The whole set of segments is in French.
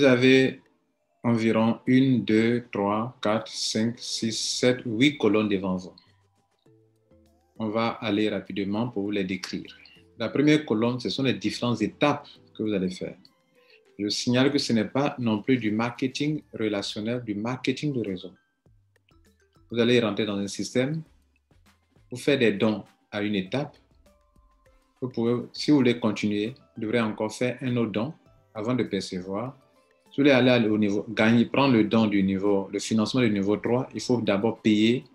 vous avez environ 1, 2, 3, 4, 5, 6, 7, 8 colonnes devant vous. On va aller rapidement pour vous les décrire. La première colonne, ce sont les différentes étapes que vous allez faire. Je signale que ce n'est pas non plus du marketing relationnel, du marketing de réseau. Vous allez rentrer dans un système, vous faites des dons à une étape. Vous pouvez, si vous voulez continuer, vous devrez encore faire un autre don avant de percevoir. Si vous voulez aller au niveau, prendre le don du niveau, le financement du niveau 3, il faut d'abord payer,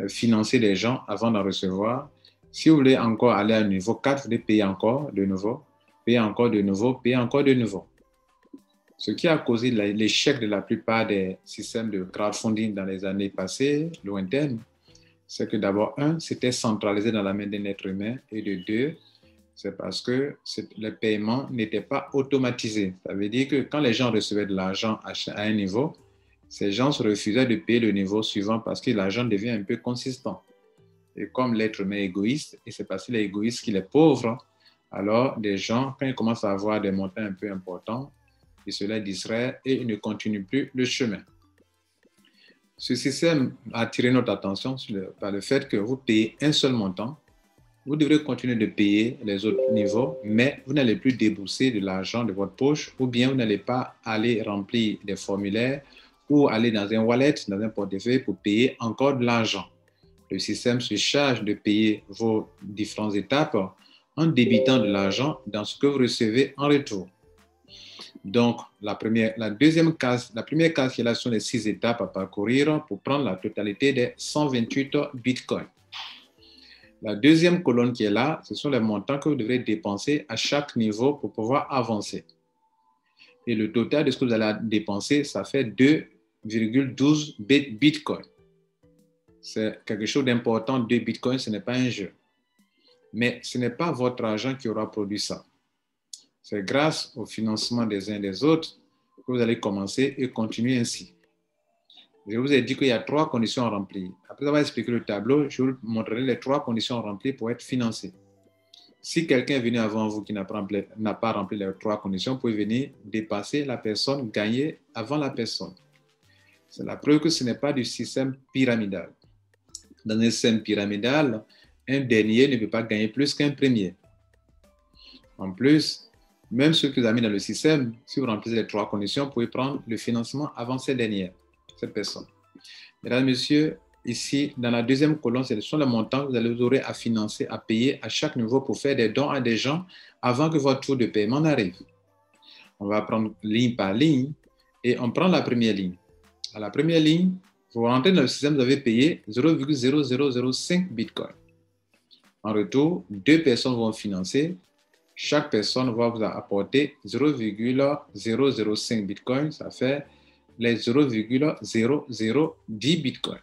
financer les gens avant d'en recevoir. Si vous voulez encore aller au niveau 4, vous devez payer encore de nouveau, payer encore de nouveau, payer encore de nouveau. Ce qui a causé l'échec de la plupart des systèmes de crowdfunding dans les années passées, lointaines, c'est que d'abord, un, c'était centralisé dans la main d'un être humain, et de deux, c'est parce que le paiement n'était pas automatisé. Ça veut dire que quand les gens recevaient de l'argent à un niveau, ces gens se refusaient de payer le niveau suivant parce que l'argent devient un peu consistant. Et comme l'être humain est égoïste, et c'est parce qu'il est égoïste qu'il est pauvre, alors des gens, quand ils commencent à avoir des montants un peu importants, ils se laissent distraire et ils ne continuent plus le chemin. Ce système a attiré notre attention par le fait que vous payez un seul montant. Vous devrez continuer de payer les autres niveaux, mais vous n'allez plus débourser de l'argent de votre poche ou bien vous n'allez pas aller remplir des formulaires ou aller dans un wallet, dans un portefeuille pour payer encore de l'argent. Le système se charge de payer vos différentes étapes en débitant de l'argent dans ce que vous recevez en retour. Donc, la première case qui est là sont les 6 étapes à parcourir pour prendre la totalité des 128 bitcoins. La deuxième colonne qui est là, ce sont les montants que vous devrez dépenser à chaque niveau pour pouvoir avancer. Et le total de ce que vous allez dépenser, ça fait 2,12 bitcoins. C'est quelque chose d'important, 2 bitcoins, ce n'est pas un jeu. Mais ce n'est pas votre argent qui aura produit ça. C'est grâce au financement des uns et des autres que vous allez commencer et continuer ainsi. Je vous ai dit qu'il y a 3 conditions à remplir. Après avoir expliqué le tableau, je vous montrerai les 3 conditions à remplir pour être financé. Si quelqu'un est venu avant vous qui n'a pas rempli les 3 conditions, vous pouvez venir dépasser la personne, gagner avant la personne. C'est la preuve que ce n'est pas du système pyramidal. Dans un système pyramidal, un dernier ne peut pas gagner plus qu'un premier. En plus, même ceux que vous avez mis dans le système, si vous remplissez les 3 conditions, vous pouvez prendre le financement avant cette dernière, cette personne. Mesdames et messieurs, ici, dans la deuxième colonne, ce sont les montants que vous aurez à financer, à payer à chaque niveau pour faire des dons à des gens avant que votre tour de paiement n'arrive. On va prendre ligne par ligne et on prend la première ligne. À la première ligne, vous rentrez dans le système, vous avez payé 0,0005 bitcoin. En retour, 2 personnes vont financer. Chaque personne va vous apporter 0,005 bitcoin, ça fait les 0,0010 bitcoin.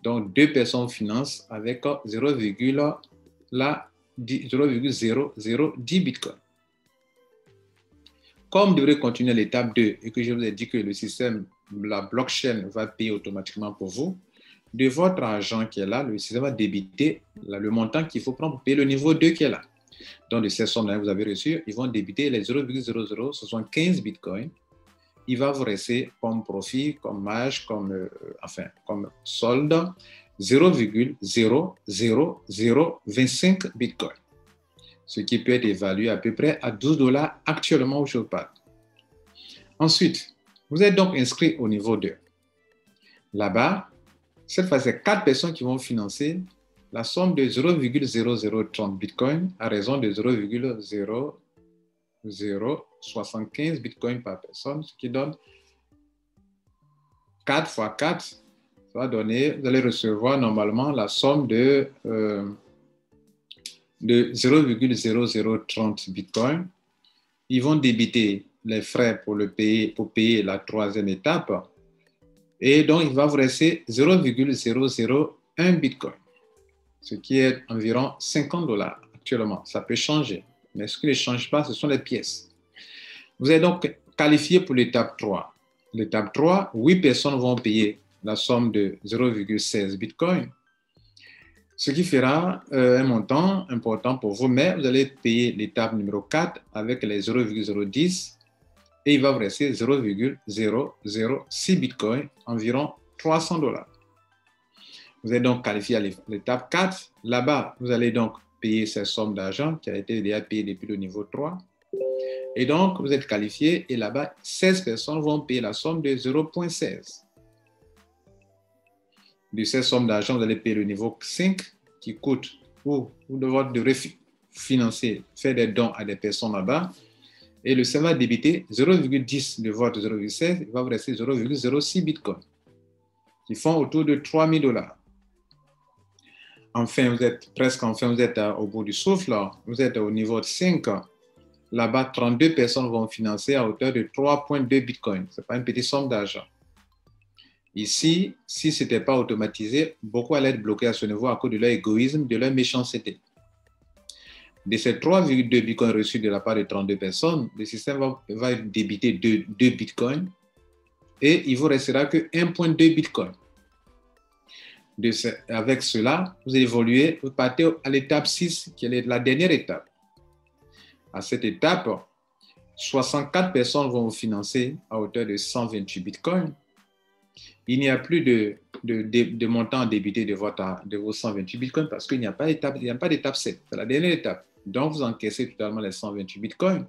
Donc, 2 personnes financent avec 0,0010 bitcoin. Comme vous devrez continuer l'étape 2 et que je vous ai dit que le système, la blockchain va payer automatiquement pour vous, de votre argent qui est là, le système va débiter le montant qu'il faut prendre pour payer le niveau 2 qui est là. Donc, de ces sommes-là que vous avez reçues, ils vont débiter les 0,0075 bitcoins. Il va vous rester comme profit, comme marge, comme solde, 0,00025 bitcoins. Ce qui peut être évalué à peu près à $12 actuellement où je vous parle. Ensuite, vous êtes donc inscrit au niveau 2. Là-bas, cette fois, c'est 4 personnes qui vont financer la somme de 0,0030 bitcoin à raison de 0,0075 bitcoin par personne, ce qui donne 4 fois 4, ça va donner, vous allez recevoir normalement la somme de 0,0030 bitcoin. Ils vont débiter les frais pour payer la 3e étape. Et donc, il va vous rester 0,001 bitcoin, ce qui est environ $50 actuellement. Ça peut changer, mais ce qui ne change pas, ce sont les pièces. Vous êtes donc qualifié pour l'étape 3. L'étape 3, 8 personnes vont payer la somme de 0,16 bitcoin, ce qui fera un montant important pour vous, mais vous allez payer l'étape numéro 4 avec les 0,010 et il va vous rester 0,006 bitcoins, environ 300 $. Vous êtes donc qualifié à l'étape 4. Là-bas, vous allez donc payer cette somme d'argent qui a été déjà payée depuis le niveau 3. Et donc, vous êtes qualifié et là-bas, 16 personnes vont payer la somme de 0,16. De cette somme d'argent, vous allez payer le niveau 5 qui coûte pour vous devrez financer, faire des dons à des personnes là-bas. Et le système va débiter 0,10 de votre 0,16, il va vous rester 0,06 bitcoin, qui font autour de 3 000 $. Enfin, vous êtes au bout du souffle, vous êtes au niveau 5. Là-bas, 32 personnes vont financer à hauteur de 3,2 bitcoins. Ce n'est pas une petite somme d'argent. Ici, si ce n'était pas automatisé, beaucoup allaient être bloqués à ce niveau à cause de leur égoïsme, de leur méchanceté. De ces 3,2 bitcoins reçus de la part de 32 personnes, le système va débiter 2 bitcoins et il ne vous restera que 1,2 bitcoin. Avec cela, vous évoluez, vous partez à l'étape 6, qui est la dernière étape. À cette étape, 64 personnes vont vous financer à hauteur de 128 bitcoins. Il n'y a plus de montant à débiter de vos 128 bitcoins parce qu'il n'y a pas d'étape 7. C'est la dernière étape. Donc, vous encaissez totalement les 128 bitcoins.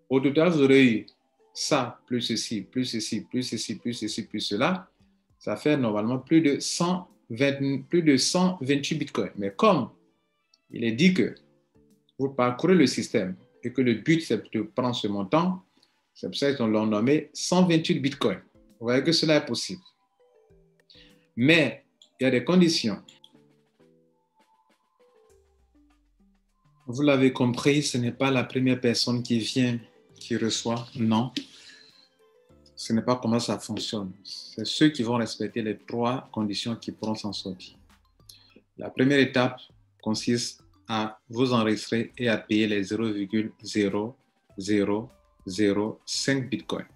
Au total, vous aurez eu ça, plus ceci, plus ceci, plus ceci, plus ceci, plus cela. Ça fait normalement plus de 128 bitcoins. Mais comme il est dit que vous parcourez le système et que le but, c'est de prendre ce montant, c'est pour ça qu'on l'a nommé 128 bitcoins. Vous voyez que cela est possible. Mais il y a des conditions. Vous l'avez compris, ce n'est pas la première personne qui vient, qui reçoit. Non. Ce n'est pas comment ça fonctionne. C'est ceux qui vont respecter les 3 conditions qui pourront s'en sortir. La première étape consiste à vous enregistrer et à payer les 0,0005 bitcoins.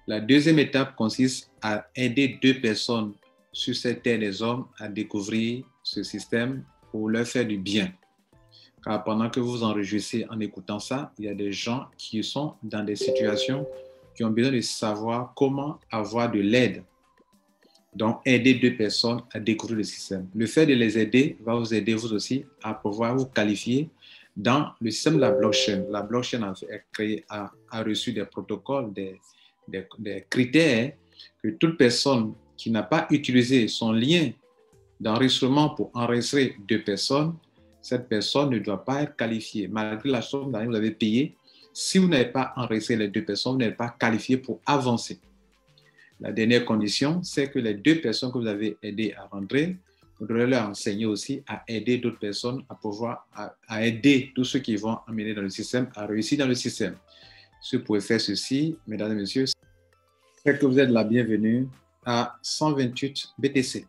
La deuxième étape consiste à aider 2 personnes sur cette terre des hommes à découvrir ce système pour leur faire du bien. Car pendant que vous vous en réjouissez en écoutant ça, il y a des gens qui sont dans des situations qui ont besoin de savoir comment avoir de l'aide. Donc, aider 2 personnes à découvrir le système. Le fait de les aider va vous aider vous aussi à pouvoir vous qualifier dans le système de la blockchain. La blockchain a reçu des protocoles, des critères que toute personne qui n'a pas utilisé son lien d'enregistrement pour enregistrer 2 personnes, cette personne ne doit pas être qualifiée. Malgré la somme que vous avez payée, si vous n'avez pas enregistré les 2 personnes, vous n'êtes pas qualifié pour avancer. La dernière condition, c'est que les 2 personnes que vous avez aidées à rentrer, vous devrez leur enseigner aussi à aider d'autres personnes à aider tous ceux qui vont amener dans le système à réussir dans le système. Si vous pouvez faire ceci, mesdames et messieurs, c'est que vous êtes la bienvenue à 128 BTC.